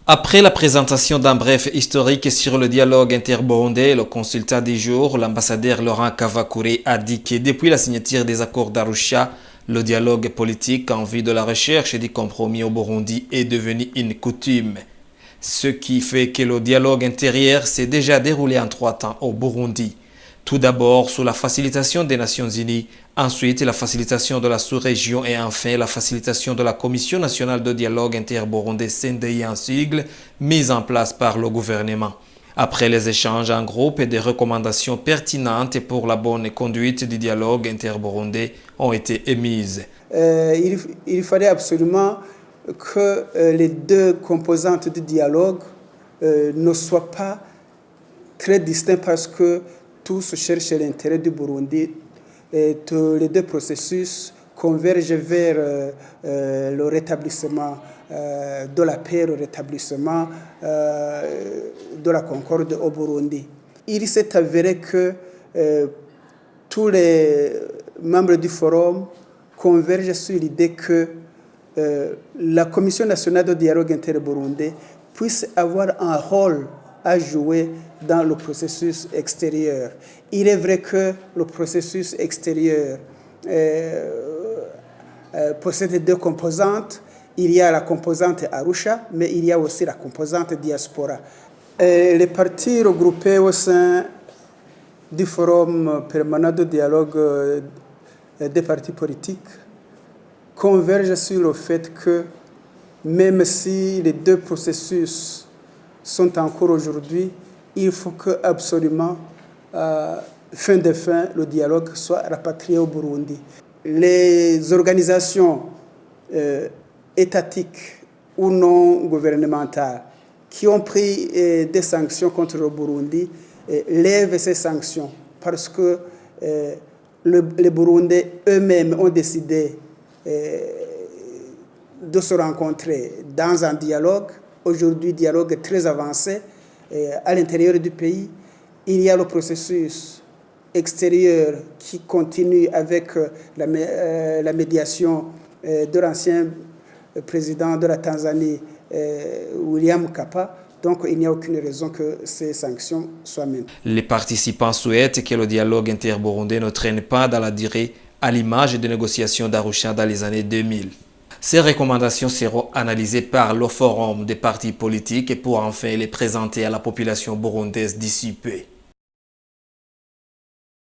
Après la présentation d'un bref historique sur le dialogue interburundais, le consultat du jour, l'ambassadeur Laurent Kavakouré a dit que depuis la signature des accords d'Arusha, le dialogue politique en vue de la recherche du compromis au Burundi est devenu une coutume. Ce qui fait que le dialogue intérieur s'est déjà déroulé en 3 temps au Burundi. Tout d'abord sous la facilitation des Nations Unies, ensuite la facilitation de la sous-région et enfin la facilitation de la Commission nationale de dialogue interburundais CNDI en sigle, mise en place par le gouvernement. Après les échanges en groupe et des recommandations pertinentes pour la bonne conduite du dialogue interburundais ont été émises. Il fallait absolument que les deux composantes du dialogue ne soient pas très distinctes parce que tous cherchent l'intérêt du Burundi et les deux processus convergent vers le rétablissement de la paix, le rétablissement de la concorde au Burundi. Il s'est avéré que tous les membres du forum convergent sur l'idée que la Commission nationale de dialogue interburundais puisse avoir un rôle à jouer dans le processus extérieur. Il est vrai que le processus extérieur possède deux composantes. Il y a la composante Arusha, mais il y a aussi la composante diaspora. Les partis regroupés au sein du Forum permanent de dialogue des partis politiques convergent sur le fait que même si les deux processus sont en cours aujourd'hui, il faut que absolument, fin de fin, le dialogue soit rapatrié au Burundi. Les organisations étatiques ou non gouvernementales qui ont pris des sanctions contre le Burundi lèvent ces sanctions parce que les Burundais eux-mêmes ont décidé de se rencontrer dans un dialogue. Aujourd'hui, dialogue très avancé à l'intérieur du pays. Il y a le processus extérieur qui continue avec la médiation de l'ancien président de la Tanzanie, William Mkapa. Donc, il n'y a aucune raison que ces sanctions soient maintenues. Les participants souhaitent que le dialogue interburundais ne traîne pas dans la durée à l'image des négociations d'Arusha dans les années 2000. Ces recommandations seront analysées par le Forum des partis politiques et pour enfin les présenter à la population burundaise d'ici peu.